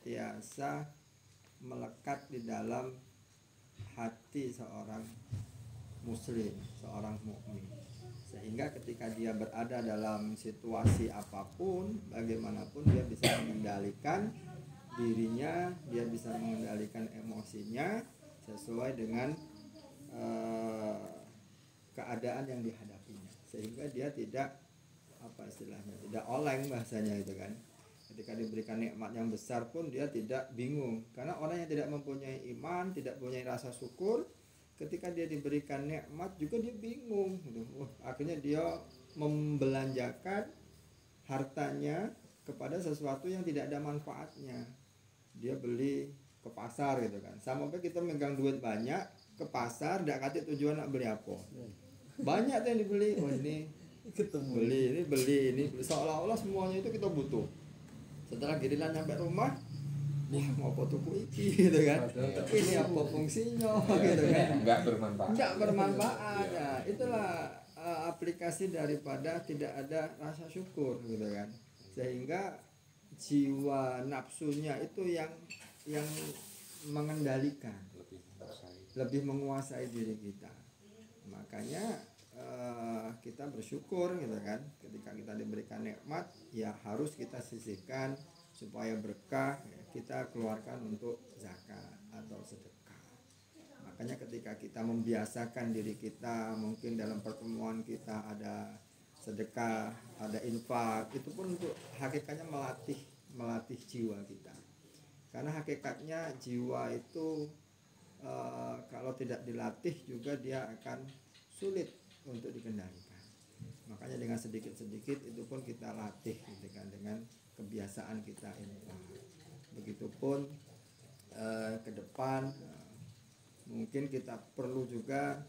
senantiasa melekat di dalam hati seorang muslim, seorang mukmin. Sehingga ketika dia berada dalam situasi apapun, bagaimanapun dia bisa mengendalikan dirinya, dia bisa mengendalikan emosinya sesuai dengan keadaan yang dihadapinya. Sehingga dia tidak tidak oleng bahasanya itu kan. Ketika diberikan nikmat yang besar pun dia tidak bingung. Karena orang yang tidak mempunyai iman, tidak mempunyai rasa syukur, ketika dia diberikan nikmat juga dia bingung gitu. Akhirnya dia membelanjakan hartanya kepada sesuatu yang tidak ada manfaatnya. Dia beli ke pasar gitu kan. Sampai kita megang duit banyak ke pasar, tidak kate tujuan nak beli apa. Banyak tuh yang dibeli. Oh ini beli ini seolah-olah semuanya itu kita butuh. Setelah giliran nyampe rumah, wah ngopo tuku iki gitu kan. Ini apa fungsinya gitu kan. Enggak bermanfaat. Ya, itulah aplikasi daripada tidak ada rasa syukur gitu kan. Sehingga jiwa nafsunya itu yang mengendalikan, lebih menguasai diri kita. Makanya kita bersyukur gitu kan, ketika kita diberikan nikmat ya harus kita sisihkan supaya berkah, ya, kita keluarkan untuk zakat atau sedekah. Makanya ketika kita membiasakan diri kita, mungkin dalam pertemuan kita ada sedekah, ada infak, itu pun untuk hakikatnya melatih jiwa kita. Karena hakikatnya jiwa itu kalau tidak dilatih juga dia akan sulit untuk dikendalikan. Makanya dengan sedikit-sedikit itu pun kita latih gitu kan, dengan kebiasaan kita ini. Begitupun ke depan mungkin kita perlu juga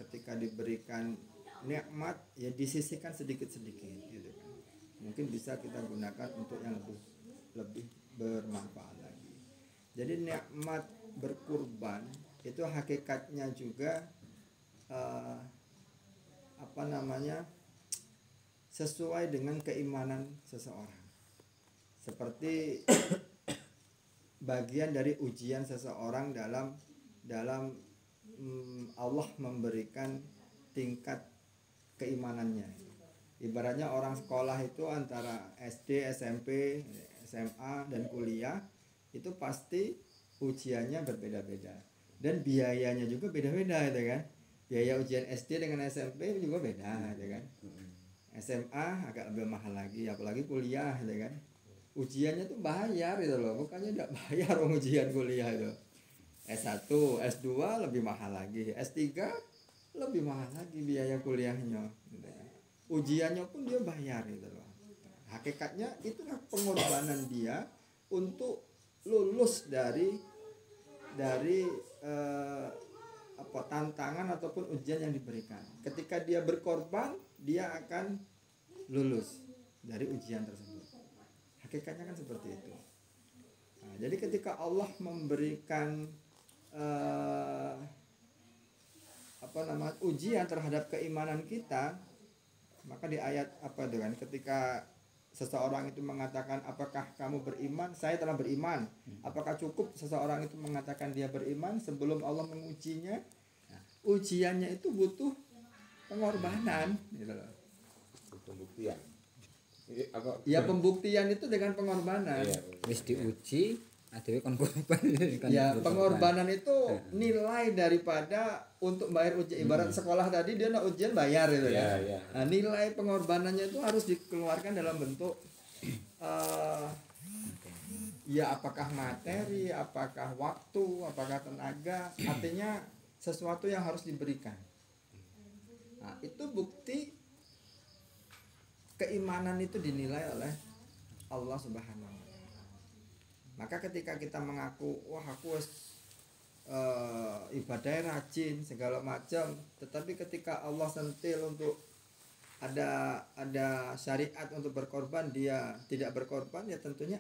ketika diberikan nikmat ya disisihkan sedikit-sedikit gitu kan. Mungkin bisa kita gunakan untuk yang lebih bermanfaat lagi. Jadi nikmat berkurban itu hakikatnya juga sesuai dengan keimanan seseorang. Seperti bagian dari ujian seseorang dalam Allah memberikan tingkat keimanannya. Ibaratnya orang sekolah itu antara SD, SMP, SMA dan kuliah itu pasti ujiannya berbeda-beda dan biayanya juga beda-beda gitu kan. Biaya ujian SD dengan SMP juga beda gitu kan. SMA agak lebih mahal lagi, apalagi kuliah gitu kan. Ujiannya tuh bayar gitu loh, bukannya tidak bayar ujian kuliah itu. S1, S2 lebih mahal lagi, S3 lebih mahal lagi biaya kuliahnya gitu kan. Ujiannya pun dia bayar gitu loh. Hakikatnya itulah pengorbanan dia untuk lulus dari tantangan ataupun ujian yang diberikan. Ketika dia berkorban, dia akan lulus dari ujian tersebut. Hakikatnya kan seperti itu. Nah, jadi ketika Allah memberikan ujian terhadap keimanan kita, maka di ayat ketika seseorang itu mengatakan apakah kamu beriman, saya telah beriman. Apakah cukup seseorang itu mengatakan dia beriman sebelum Allah mengujinya? Ujiannya itu butuh pengorbanan gitu loh. Pembuktian. Ya pembuktian itu dengan pengorbanan. Wis diuji adewe kon korban. Ya pengorbanan itu nilai daripada untuk bayar ujian. Ibarat sekolah tadi dia nak ujian bayar gitu kan. Nah, nilai pengorbanannya itu harus dikeluarkan dalam bentuk ya apakah materi, apakah waktu, apakah tenaga, artinya sesuatu yang harus diberikan. Nah, itu bukti keimanan itu dinilai oleh Allah Subhanahu wa taala. Maka ketika kita mengaku, wah aku ibadahnya rajin segala macam, tetapi ketika Allah sentil untuk ada syariat untuk berkorban, dia tidak berkorban, ya tentunya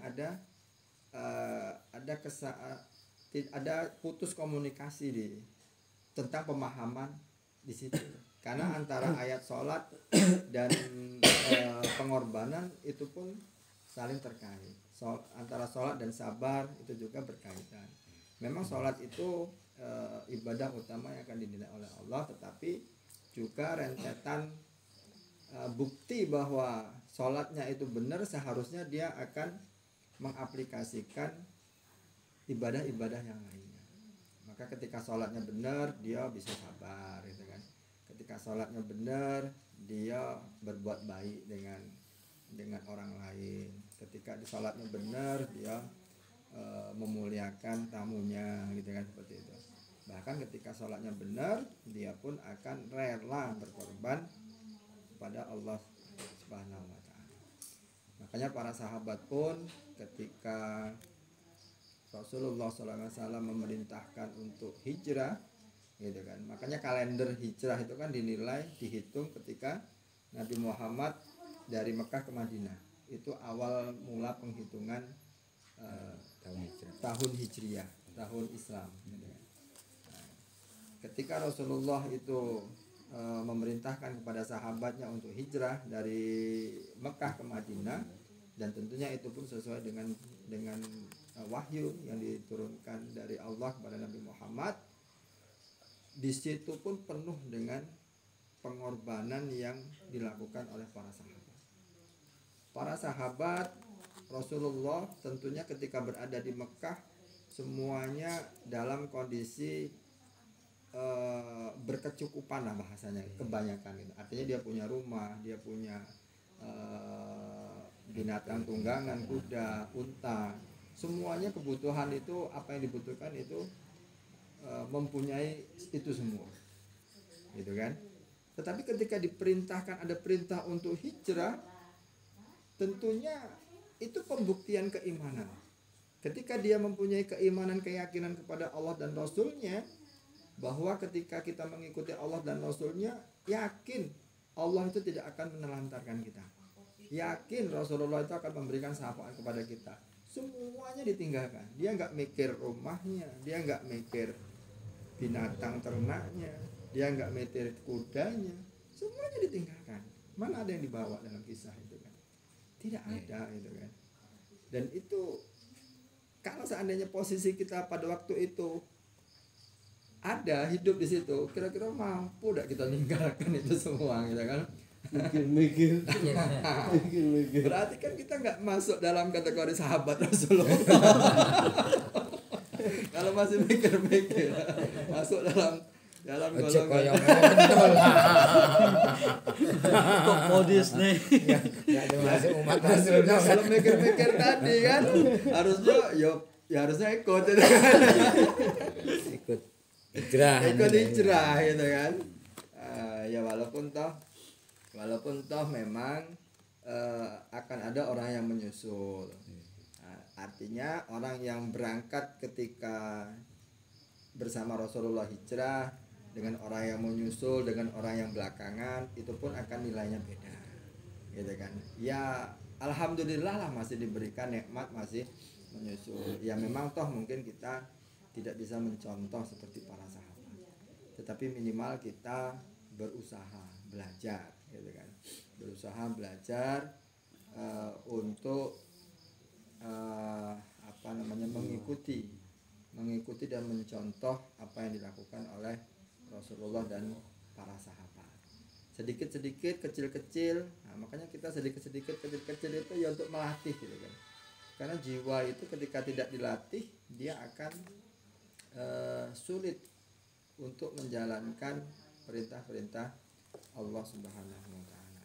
ada putus komunikasi tentang pemahaman di situ. Karena antara ayat sholat dan pengorbanan itu pun saling terkait. antara sholat dan sabar itu juga berkaitan. Memang sholat itu ibadah utama yang akan dinilai oleh Allah, tetapi juga rentetan bukti bahwa sholatnya itu benar, seharusnya dia akan mengaplikasikan ibadah-ibadah yang lainnya. Maka ketika sholatnya benar, dia bisa sabar gitu kan. Ketika sholatnya benar, dia berbuat baik dengan orang lain. Ketika di sholatnya benar, dia memuliakan tamunya gitu kan, seperti itu. Bahkan ketika sholatnya benar, dia pun akan rela berkorban kepada Allah Subhanahu wa taala. Makanya para sahabat pun ketika Rasulullah SAW memerintahkan untuk hijrah gitu kan. Makanya kalender hijrah itu kan dinilai, dihitung ketika Nabi Muhammad dari Mekah ke Madinah. Itu awal mula penghitungan tahun hijriah, tahun Islam gitu kan. Nah, ketika Rasulullah itu memerintahkan kepada sahabatnya untuk hijrah dari Mekah ke Madinah, dan tentunya itu pun sesuai dengan wahyu yang diturunkan dari Allah kepada Nabi Muhammad. Di situ pun penuh dengan pengorbanan yang dilakukan oleh para sahabat. Para sahabat Rasulullah tentunya ketika berada di Mekah semuanya dalam kondisi berkecukupan lah bahasanya, kebanyakan itu. Artinya dia punya rumah, dia punya binatang tunggangan, kuda, unta, semuanya kebutuhan itu, apa yang dibutuhkan itu mempunyai itu semua, gitu kan. Tetapi ketika diperintahkan, ada perintah untuk hijrah, tentunya itu pembuktian keimanan. Ketika dia mempunyai keimanan, keyakinan kepada Allah dan Rasulnya, bahwa ketika kita mengikuti Allah dan Rasulnya, yakin Allah itu tidak akan menelantarkan kita, yakin Rasulullah itu akan memberikan syafaat kepada kita. Semuanya ditinggalkan. Dia nggak mikir rumahnya, dia nggak mikir binatang ternaknya, dia nggak mikir kudanya, semuanya ditinggalkan. Mana ada yang dibawa dalam kisah itu kan? Tidak ada itu kan. Dan itu kalau seandainya posisi kita pada waktu itu ada hidup di situ, kira-kira mampu tidak kita meninggalkan itu semua gitu kan? Mikir. Berarti kan kita nggak masuk dalam kategori sahabat Rasulullah. Kalau masih mikir-mikir masuk dalam golongan Kok modis nih. Enggak termasuk umat Rasulullah. kalau mikir-mikir tadi kan harusnya ya harusnya ikut gitu kan. Ikut hijrah Gitu kan. Ya walaupun toh memang akan ada orang yang menyusul. Artinya orang yang berangkat ketika bersama Rasulullah hijrah dengan orang yang menyusul, dengan orang yang belakangan, itu pun akan nilainya beda, gitu kan. Ya alhamdulillah lah masih diberikan nikmat, masih menyusul. Ya memang toh mungkin kita tidak bisa mencontoh seperti para sahabat, tetapi minimal kita berusaha belajar, gitu kan. Berusaha belajar untuk mengikuti dan mencontoh apa yang dilakukan oleh Rasulullah dan para sahabat. Sedikit-sedikit, kecil-kecil. Nah, makanya kita sedikit-sedikit, kecil-kecil itu ya untuk melatih gitu kan. Karena jiwa itu ketika tidak dilatih, dia akan sulit untuk menjalankan perintah-perintah Allah Subhanahu wa taala.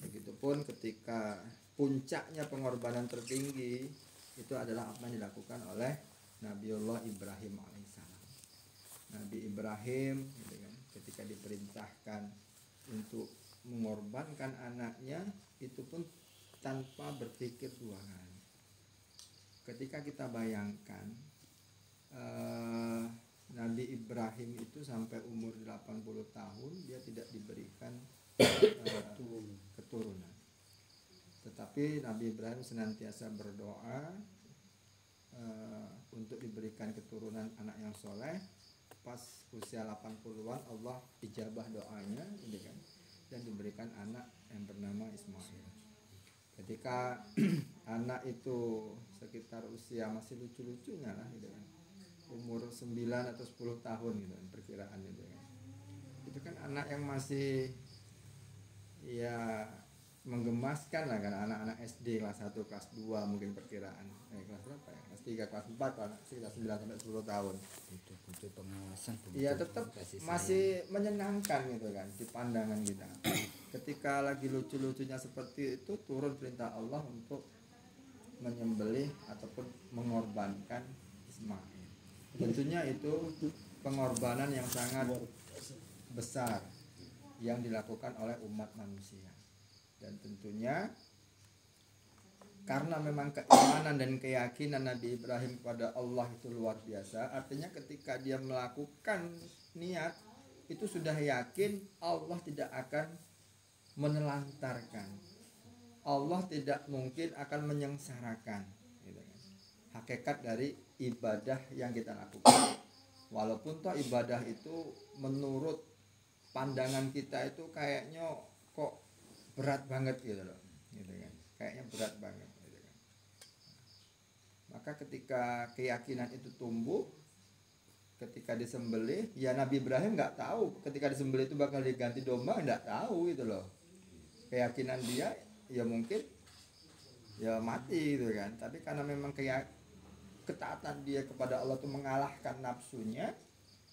Begitupun ketika puncaknya pengorbanan tertinggi itu adalah apa yang dilakukan oleh Nabiullah Ibrahim alaihissalam. Nabi Ibrahim gitu kan, ketika diperintahkan untuk mengorbankan anaknya, itu pun tanpa berpikir dua kali. Ketika kita bayangkan Nabi Ibrahim itu sampai umur 80 tahun dia tidak diberikan keturunan. Tetapi Nabi Ibrahim senantiasa berdoa untuk diberikan keturunan anak yang soleh. Pas usia 80-an Allah ijabah doanya gitu kan, dan diberikan anak yang bernama Ismail. Ketika anak itu sekitar usia masih lucu-lucunya lah gitu kan, umur 9 atau 10 tahun gitu kan, perkiraan gitu kan. Itu kan anak yang masih ya menggemaskan lah kan, anak-anak SD kelas 1 kelas 2 mungkin perkiraan. Kelas berapa ya? Kelas 3 kelas 4 lah, sekitar 9 sampai 10 tahun. Butuh pengawasan. Iya tetap masih menyenangkan gitu kan di pandangan kita. Ketika lagi lucu-lucunya seperti itu, turun perintah Allah untuk menyembelih ataupun mengorbankan Ismail. Tentunya itu pengorbanan yang sangat besar yang dilakukan oleh umat manusia. Dan tentunya karena memang keimanan dan keyakinan Nabi Ibrahim kepada Allah itu luar biasa, artinya ketika dia melakukan niat itu sudah yakin Allah tidak akan menelantarkan, Allah tidak mungkin akan menyengsarakan gitu kan. Hakikat dari ibadah yang kita lakukan, walaupun toh ibadah itu menurut pandangan kita itu kayaknya kok berat banget gitu loh, gitu kan, kayaknya berat banget gitu kan. Maka ketika keyakinan itu tumbuh, ketika disembelih, ya Nabi Ibrahim nggak tahu ketika disembelih itu bakal diganti domba, nggak tahu gitu loh. Keyakinan dia ya mungkin ya mati gitu kan, tapi karena memang ketaatan dia kepada Allah itu mengalahkan nafsunya,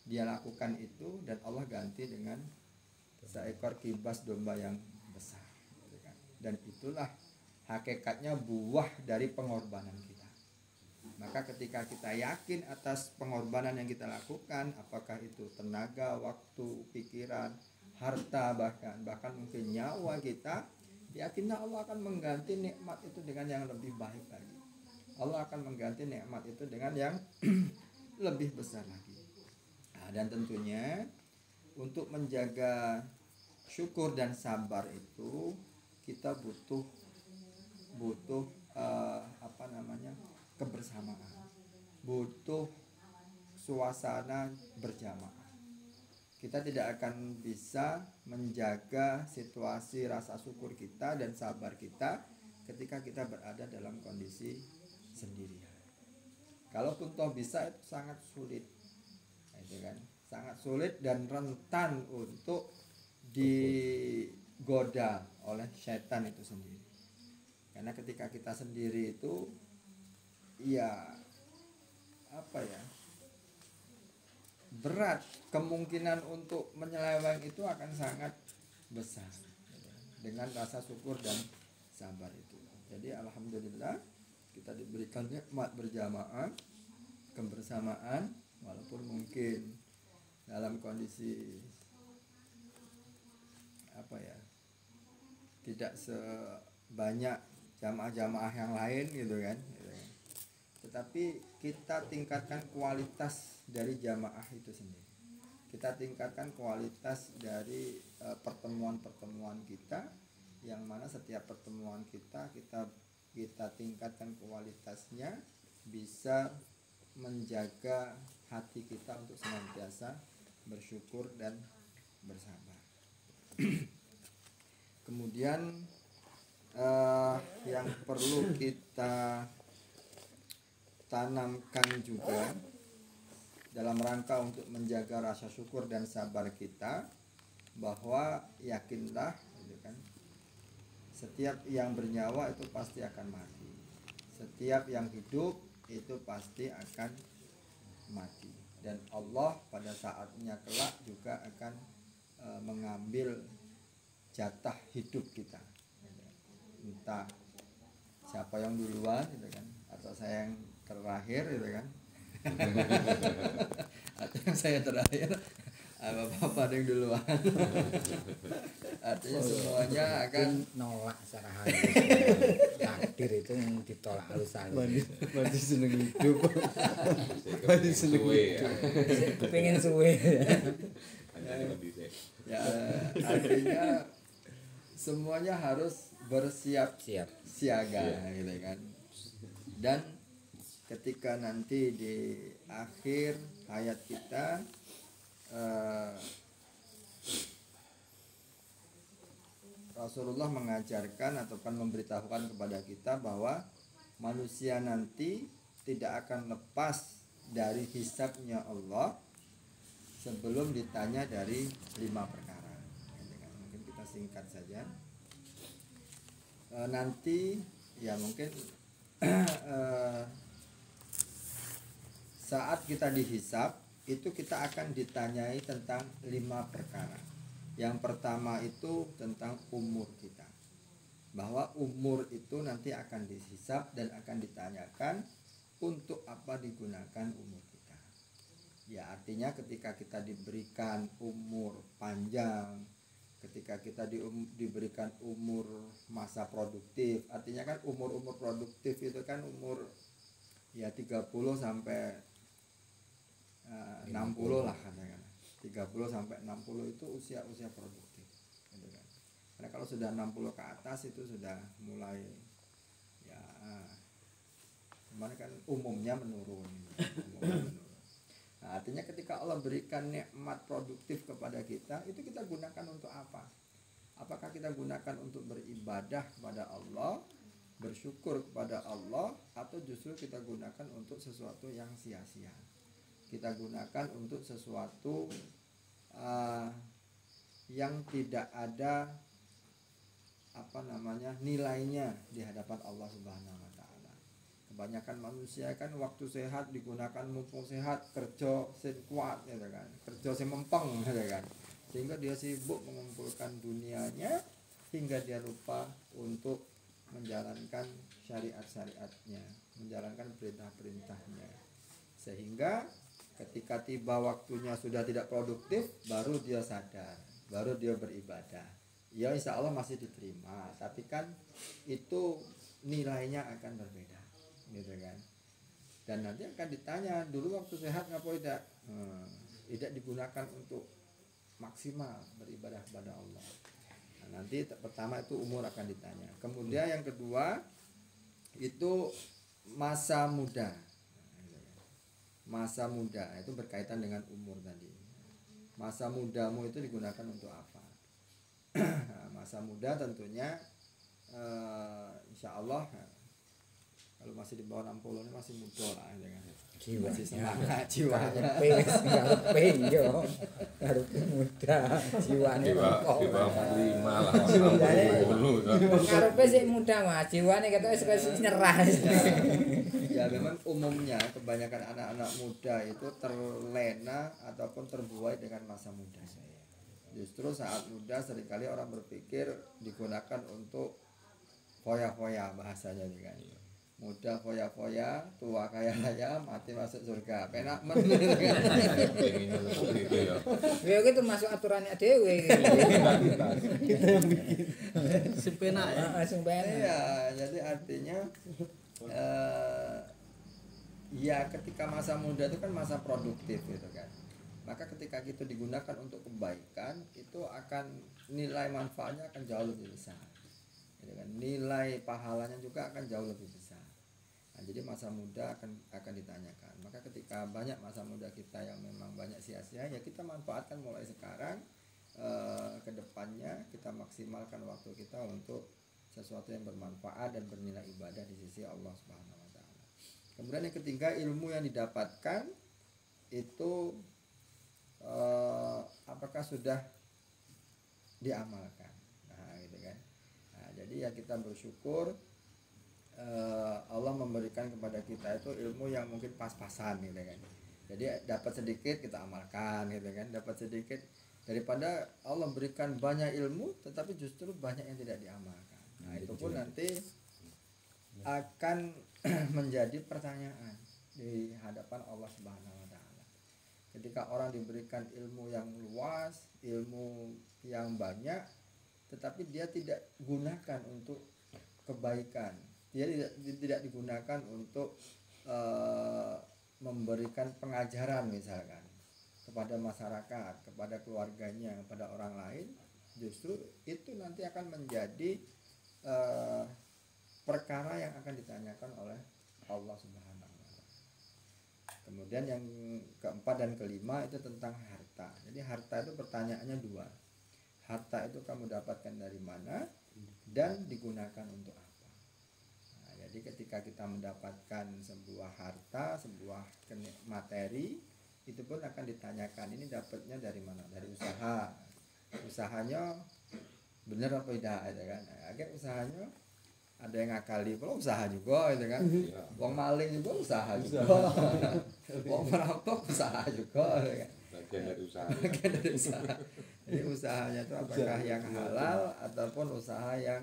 dia lakukan itu dan Allah ganti dengan seekor kibas domba yang besar gitu kan. Dan itulah hakikatnya buah dari pengorbanan kita. Maka ketika kita yakin atas pengorbanan yang kita lakukan, apakah itu tenaga, waktu, pikiran, harta, bahkan mungkin nyawa kita, yakinlah Allah akan mengganti nikmat itu dengan yang lebih baik lagi. Allah akan mengganti nikmat itu dengan yang lebih besar lagi. Nah, dan tentunya untuk menjaga syukur dan sabar itu kita butuh kebersamaan, butuh suasana berjamaah. Kita tidak akan bisa menjaga situasi rasa syukur kita dan sabar kita ketika kita berada dalam kondisi sendirian. Kalaupun toh bisa, itu sangat sulit, itu kan, sangat sulit dan rentan untuk digoda oleh setan itu sendiri. Karena ketika kita sendiri itu ya berat, kemungkinan untuk menyeleweng itu akan sangat besar dengan rasa syukur dan sabar itu. Jadi alhamdulillah kita diberikan nikmat berjamaah, kebersamaan, walaupun mungkin dalam kondisi tidak sebanyak jamaah-jamaah yang lain gitu kan. Tetapi kita tingkatkan kualitas dari jamaah itu sendiri. Kita tingkatkan kualitas dari pertemuan-pertemuan kita, yang mana setiap pertemuan kita tingkatkan kualitasnya, bisa menjaga hati kita untuk senantiasa bersyukur dan bersabar. Kemudian yang perlu kita tanamkan juga dalam rangka untuk menjaga rasa syukur dan sabar kita, bahwa yakinlah gitu kan, setiap yang bernyawa itu pasti akan mati, setiap yang hidup itu pasti akan mati, dan Allah pada saatnya kelak juga akan mengambil jatah hidup kita, entah siapa yang duluan gitu kan, atau saya yang terakhir gitu kan atau yang saya terakhir, bapak ada yang duluan. Artinya semuanya akan nolak secara halus. Takdir itu yang ditolak halus-halus. Mati seneng hidup. Mati seneng hidup. Pengen suwe. Ya, artinya semuanya harus bersiap siaga gitu kan. Dan ketika nanti di akhir hayat kita Rasulullah mengajarkan ataupun memberitahukan kepada kita bahwa manusia nanti tidak akan lepas dari hisabnya Allah sebelum ditanya dari 5 perkara. Mungkin kita singkat saja. Nanti ya mungkin saat kita dihisab itu kita akan ditanyai tentang 5 perkara. Yang pertama itu tentang umur kita, bahwa umur itu nanti akan dihisab dan akan ditanyakan untuk apa digunakan umur kita. Ya artinya ketika kita diberikan umur panjang, ketika kita diberikan umur masa produktif, artinya kan umur produktif itu kan umur ya 30 sampai 60 lah katakan. 30 sampai 60 itu usia produktif gitu kan. Karena kalau sudah 60 ke atas itu sudah mulai ya gimana kan umumnya menurun. Nah, artinya ketika Allah berikan nikmat produktif kepada kita, itu kita gunakan untuk apa? Apakah kita gunakan untuk beribadah kepada Allah, bersyukur kepada Allah, atau justru kita gunakan untuk sesuatu yang sia-sia? Kita gunakan untuk sesuatu yang tidak ada nilainya di hadapan Allah Subhanahu wa taala. Kebanyakan manusia kan waktu sehat digunakan mumpung sehat, kerja sing kuat ya kan. Kerja sing mempeng ya kan. Sehingga dia sibuk mengumpulkan dunianya hingga dia lupa untuk menjalankan syariat-syariatnya, menjalankan perintah-perintahnya. Sehingga ketika tiba waktunya sudah tidak produktif, baru dia sadar, baru dia beribadah. Ya insya Allah masih diterima, tapi kan itu nilainya akan berbeda, gitu kan. Dan nanti akan ditanya, dulu waktu sehat ngapain tidak? Tidak digunakan untuk maksimal beribadah kepada Allah. Nah, nanti pertama itu umur akan ditanya. Kemudian yang kedua itu masa muda. Masa muda itu berkaitan dengan umur tadi. Masa mudamu itu digunakan untuk apa? Masa muda tentunya insya Allah kalau masih di bawah 60 ini masih muda lah ya kan? Masih semangat jiwanya. Harus muda jiwane Di bawah 45 lah. ngarepe sik muda Mas, jiwane ketoke wis nyerah. Ya memang umumnya kebanyakan anak-anak muda itu terlena ataupun terbuai dengan masa muda. Justru saat muda seringkali orang berpikir digunakan untuk foya-foya bahasanya nih kan. Muda foya-foya, tua kaya-kaya, mati masuk surga. Penak men. Ya itu masuk aturannya dhewe. Kita yang bikin sepenak ya. Langsung penak. Ya, jadi artinya ya ketika masa muda itu kan masa produktif gitu kan. Maka ketika itu digunakan untuk kebaikan, itu akan nilai manfaatnya akan jauh lebih besar. Gitu kan. Nilai pahalanya juga akan jauh lebih besar. Nah, jadi masa muda akan ditanyakan. Maka ketika banyak masa muda kita yang memang banyak sia-sia, ya kita manfaatkan mulai sekarang ke depannya kita maksimalkan waktu kita untuk sesuatu yang bermanfaat dan bernilai ibadah di sisi Allah Subhanahu wa taala. Kemudian yang ketiga, ilmu yang didapatkan itu apakah sudah diamalkan. Nah, gitu kan. Nah, jadi ya kita bersyukur Allah memberikan kepada kita itu ilmu yang mungkin pas-pasan gitu kan. Jadi dapat sedikit kita amalkan gitu kan, dapat sedikit daripada Allah berikan banyak ilmu tetapi justru banyak yang tidak diamalkan. Nah, itu pun nanti akan menjadi pertanyaan di hadapan Allah Subhanahu wa taala. Ketika orang diberikan ilmu yang luas, ilmu yang banyak tetapi dia tidak gunakan untuk kebaikan. Dia tidak digunakan untuk memberikan pengajaran misalkan kepada masyarakat, kepada keluarganya, kepada orang lain, justru itu nanti akan menjadi perkara yang akan ditanyakan oleh Allah Subhanahu wa taala. Kemudian yang keempat dan kelima itu tentang harta. Jadi harta itu pertanyaannya dua. Harta itu kamu dapatkan dari mana dan digunakan untuk apa? Nah, Jadi ketika kita mendapatkan sebuah harta, sebuah materi, itu pun akan ditanyakan ini dapatnya dari mana? Dari usaha. Usahanya benar apa tidak, gitu kan? Akhirnya usahanya ada yang ngakali, kalau usaha juga, gitu kan? Wong maling juga usaha juga, wong merampok usaha juga, gitu kan? Bagian dari usaha. Bagian dari usaha. Jadi usahanya itu apakah yang halal ataupun usaha yang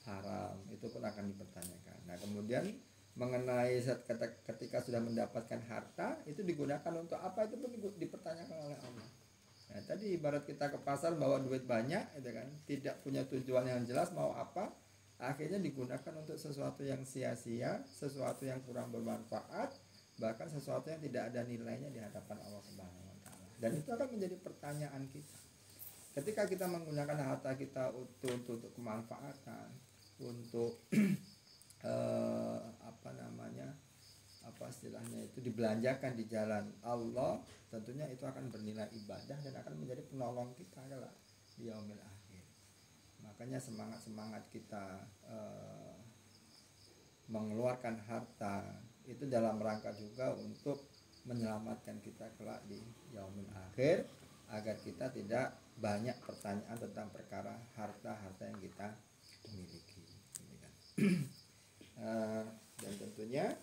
haram, itu pun akan dipertanyakan. Nah kemudian mengenai ketika sudah mendapatkan harta itu digunakan untuk apa, itu pun dipertanyakan oleh Allah. Nah tadi ibarat kita ke pasar bawa duit banyak, itu kan, tidak punya tujuan yang jelas mau apa, akhirnya digunakan untuk sesuatu yang sia-sia, sesuatu yang kurang bermanfaat, bahkan sesuatu yang tidak ada nilainya di hadapan Allah Subhanahu wa taala. Dan itu akan menjadi pertanyaan kita. Ketika kita menggunakan harta kita untuk kemanfaatan, untuk apa istilahnya itu dibelanjakan di jalan Allah, tentunya itu akan bernilai ibadah dan akan menjadi penolong kita kelak di yaumil akhir. Makanya semangat kita mengeluarkan harta itu dalam rangka juga untuk menyelamatkan kita kelak di yaumil akhir, agar kita tidak banyak pertanyaan tentang perkara harta yang kita miliki. Dan tentunya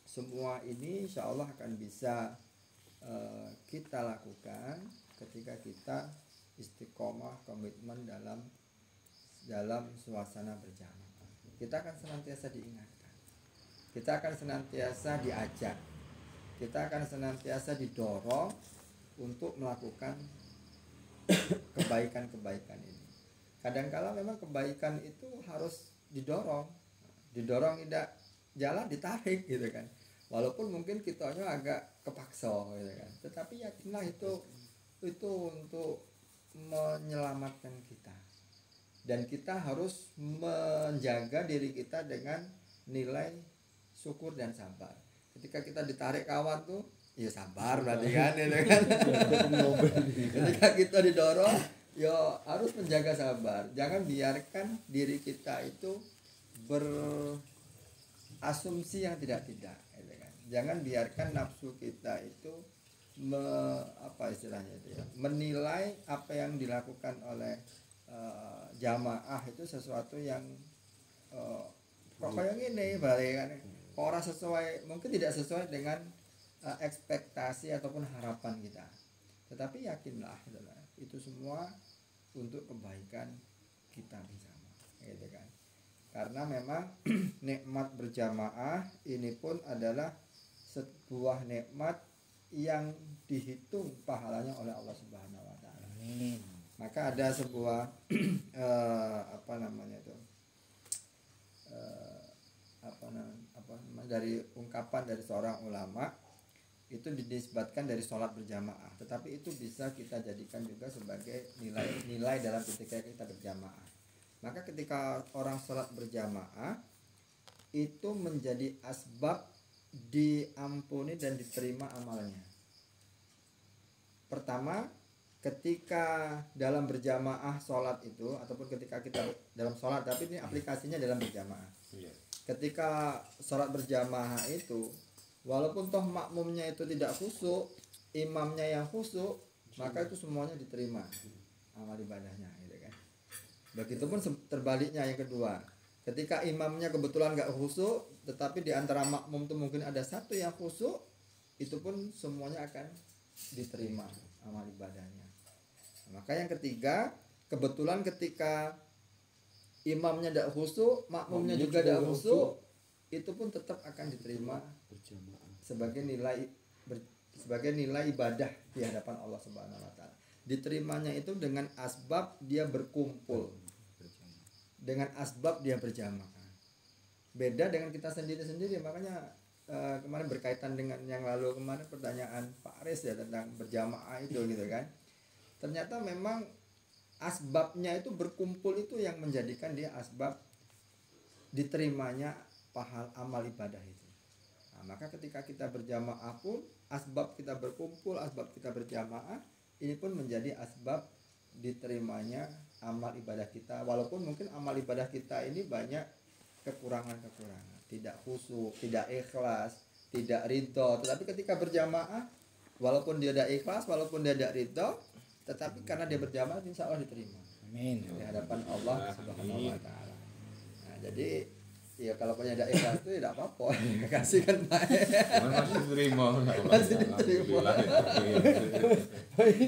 semua ini insya Allah akan bisa kita lakukan ketika kita istiqomah, komitmen dalam suasana berjamaah. Kita akan senantiasa diingatkan, kita akan senantiasa diajak, kita akan senantiasa didorong untuk melakukan kebaikan-kebaikan ini. Kadang-kala memang kebaikan itu harus didorong tidak jalan ditarik, gitu kan. Walaupun mungkin kitanya agak kepaksa, gitu kan. Tetapi yakinlah itu untuk menyelamatkan kita. Dan kita harus menjaga diri kita dengan nilai syukur dan sabar. Ketika kita ditarik kawan tuh, ya sabar berarti kan, gitu kan. Ketika kita didorong, ya harus menjaga sabar. Jangan biarkan diri kita itu berasumsi yang tidak-tidak, gitu kan. Jangan biarkan nafsu kita itu menilai apa yang dilakukan oleh jamaah itu sesuatu yang kok kayak gini, berarti kan orang sesuai, mungkin tidak sesuai dengan ekspektasi ataupun harapan kita. Tetapi yakinlah itu semua untuk kebaikan kita bersama, gitu kan. Karena memang nikmat berjamaah ini pun adalah sebuah nikmat yang dihitung pahalanya oleh Allah Subhanahu wa taala. Amin. Maka ada sebuah dari ungkapan dari seorang ulama, itu dinisbatkan dari sholat berjamaah, tetapi itu bisa kita jadikan juga sebagai nilai dalam ketika kita berjamaah. Maka ketika orang sholat berjamaah itu menjadi asbab diampuni dan diterima amalnya. Pertama, ketika dalam berjamaah sholat itu, ataupun ketika kita dalam sholat, tapi ini aplikasinya dalam berjamaah. Ketika sholat berjamaah itu, walaupun toh makmumnya itu tidak khusyuk, imamnya yang khusyuk, maka itu semuanya diterima amal ibadahnya, gitu kan. Begitupun terbaliknya yang kedua, ketika imamnya kebetulan nggak khusyuk, tetapi di antara makmum itu mungkin ada satu yang khusyuk, itu pun semuanya akan diterima amal ibadahnya. Maka yang ketiga, kebetulan ketika imamnya tidak khusyuk, makmumnya juga tidak khusyuk, itu pun tetap akan diterima sebagai nilai ibadah di hadapan Allah Subhanahu wa taala. Diterimanya itu dengan asbab dia berkumpul, dengan asbab dia berjamaah. Beda dengan kita sendiri-sendiri. Makanya kemarin berkaitan dengan yang lalu kemarin pertanyaan Pak Aris ya tentang berjamaah itu, gitu kan. Ternyata memang asbabnya itu berkumpul itu yang menjadikan dia asbab diterimanya pahala amal ibadah itu. Nah, maka ketika kita berjamaah pun asbab kita berkumpul, asbab kita berjamaah ini pun menjadi asbab diterimanya amal ibadah kita, walaupun mungkin amal ibadah kita ini banyak kekurangan-kekurangan. tidak khusyuk, tidak ikhlas, tidak ridho. Tetapi ketika berjamaah, walaupun dia tidak ikhlas, walaupun dia tidak ridho, tetapi karena dia berjamaah, insya Allah diterima Amin. di hadapan Allah Subhanahu Wa Taala. Nah, jadi ya kalau punya tidak ikhlas itu tidak apa-apa, kasih kan Masih diterima. masih diterima.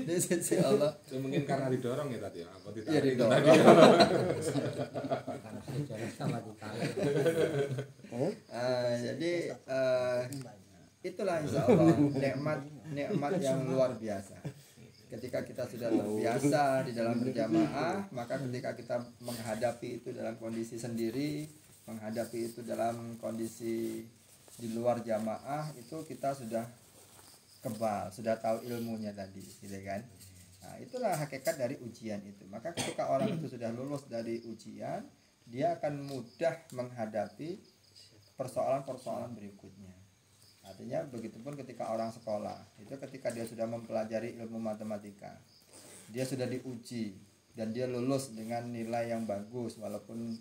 Di sisi Allah. Itu mungkin karena didorong ya tadi, apa tidak? Iya didorong. Karena sejarah sama ditarik. Jadi itulah insya Allah nikmat yang luar biasa. Ketika kita sudah terbiasa di dalam berjamaah, maka ketika kita menghadapi itu dalam kondisi sendiri, menghadapi itu dalam kondisi di luar jamaah, itu kita sudah kebal, sudah tahu ilmunya tadi, gitu kan? Nah, itulah hakikat dari ujian itu. Maka ketika orang itu sudah lulus dari ujian, dia akan mudah menghadapi persoalan-persoalan berikutnya. Artinya begitupun ketika orang sekolah, itu ketika dia sudah mempelajari ilmu matematika, dia sudah diuji dan dia lulus dengan nilai yang bagus, walaupun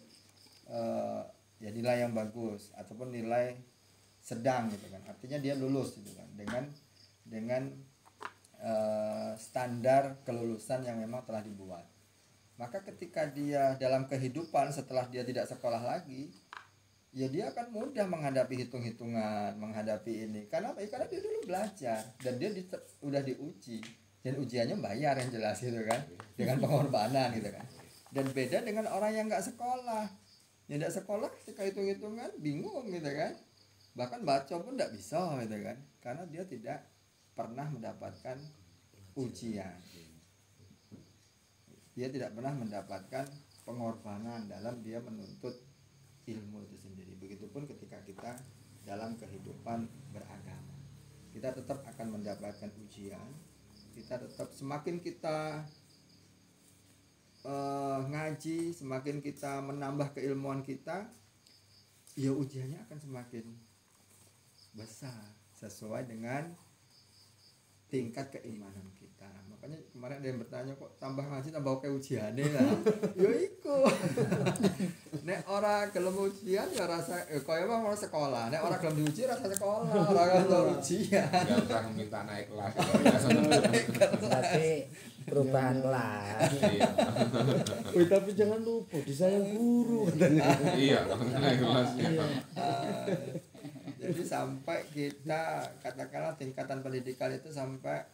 ya nilai yang bagus ataupun nilai sedang gitu kan. Artinya dia lulus gitu kan dengan standar kelulusan yang memang telah dibuat. Maka ketika dia dalam kehidupan setelah dia tidak sekolah lagi, ya dia akan mudah menghadapi hitung-hitungan, menghadapi ini. Karena apa? Karena dia dulu belajar dan dia udah diuji, dan ujiannya bayar yang jelas gitu kan, dengan pengorbanan gitu kan. Dan beda dengan orang yang nggak sekolah. Yang nggak sekolah ketika hitung-hitungan bingung gitu kan, bahkan baca pun nggak bisa gitu kan, karena dia tidak pernah mendapatkan ujian. Dia tidak pernah mendapatkan pengorbanan dalam dia menuntut ilmu itu sendiri. Begitupun ketika kita dalam kehidupan beragama, kita tetap akan mendapatkan ujian. Kita tetap semakin kita ngaji, semakin kita menambah keilmuan kita, ya ujiannya akan semakin besar sesuai dengan tingkat keimanan kita. Makanya kemarin ada yang bertanya, kok tambah ngaji tambah kayak ujiannya lah. Yo iku. Nek ora gelem ujian ya rasa kaya mau sekolah. Nek ora gelem diuji rasa sekolah, ora gelem ujian. Enggak usah minta naik kelas. Berarti perubahan kelas. Iya. Wih, tapi jangan lupa disayang guru. Iya, naik kelasnya. Jadi sampai kita katakanlah tingkatan pendidikan itu sampai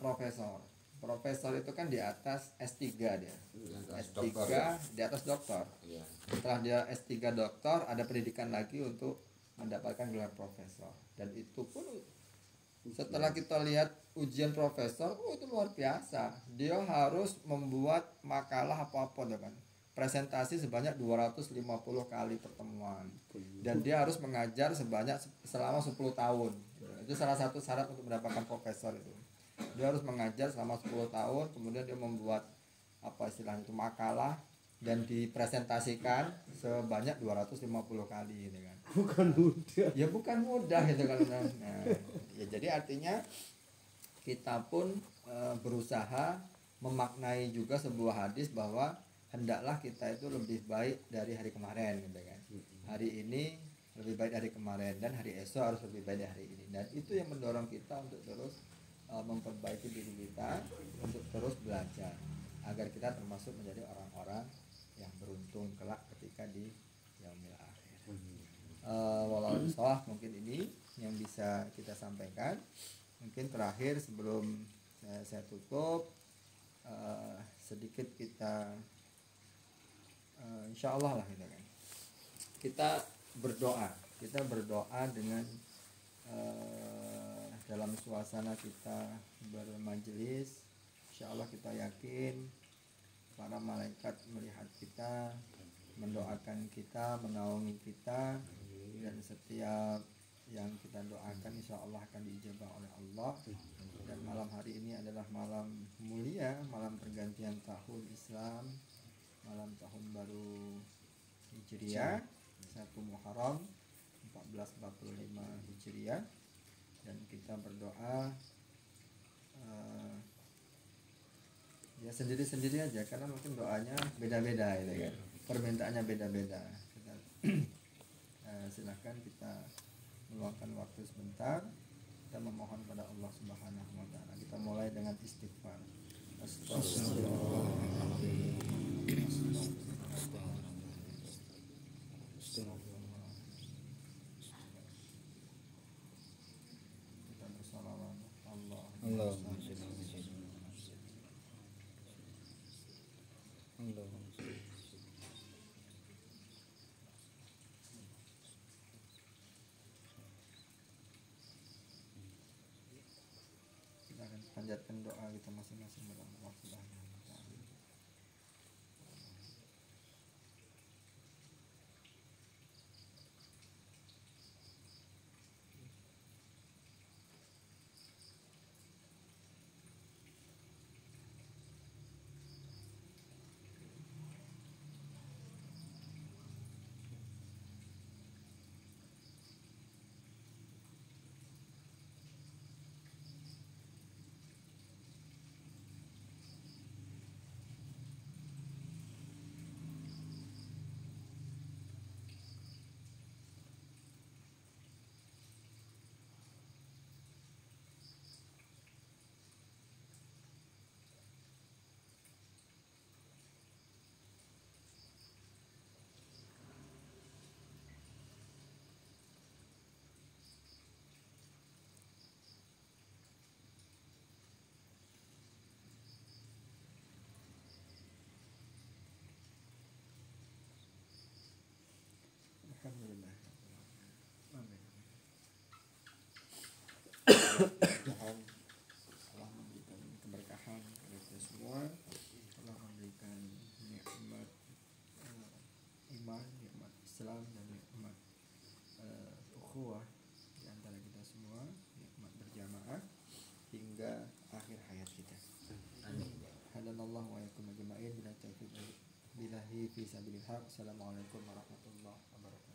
profesor. Profesor itu kan di atas S3 dia. S3 di atas doktor. Iya. Setelah dia S3 doktor, ada pendidikan lagi untuk mendapatkan gelar profesor. Dan itu pun setelah kita lihat ujian profesor, itu luar biasa. Dia harus membuat makalah apa-apa kan. Presentasi sebanyak 250 kali pertemuan. Dan dia harus mengajar selama 10 tahun. Itu salah satu syarat untuk mendapatkan profesor itu. Dia harus mengajar selama 10 tahun, kemudian dia membuat apa istilahnya itu makalah dan dipresentasikan sebanyak 250 kali gitu kan. Bukan mudah. Ya bukan mudah gitu kan. Nah, ya jadi artinya kita pun berusaha memaknai juga sebuah hadis bahwa hendaklah kita itu lebih baik dari hari kemarin gitu kan. Hari ini lebih baik dari kemarin dan hari esok harus lebih baik dari hari ini. Dan itu yang mendorong kita untuk terus memperbaiki diri kita, untuk terus belajar agar kita termasuk menjadi orang-orang yang beruntung kelak ketika di yaumil akhir. Walau salah mungkin ini yang bisa kita sampaikan. Mungkin terakhir sebelum saya tutup, sedikit kita insya Allah lah gitu kan, kita berdoa dengan dalam suasana kita bermajelis. Insya Allah kita yakin para malaikat melihat kita, mendoakan kita, menaungi kita, dan setiap yang kita doakan insya Allah akan diijabah oleh Allah. Dan malam hari ini adalah malam mulia, malam pergantian tahun Islam, malam tahun baru Hijriah, 1 Muharram 1445 Hijriah. Dan kita berdoa ya sendiri-sendiri aja, karena mungkin doanya beda-beda gitu kan, permintaannya beda-beda. Silahkan kita meluangkan waktu sebentar, kita memohon pada Allah Subhanahu wa taala. Kita mulai dengan istighfar. Astagfirullahaladzim. Kita bersalawat. Allahumma sholli ala sayyidina Allahumma sholli. Kita akan panjatkan doa kita masing-masing kepada Allah Subhanahu wa taala. Alhamdulillah. Amin. Tuhan telah memberikan keberkahan kepada kita semua, telah memberikan nikmat iman, nikmat Islam dan nikmat ukhuwah di antara kita semua, nikmat berjamaah hingga akhir hayat kita. Amin. Hadanallahu wa iyyakum ajma'in bila taufiq billahi fi sabilillah. Assalamualaikum warahmatullahi wabarakatuh.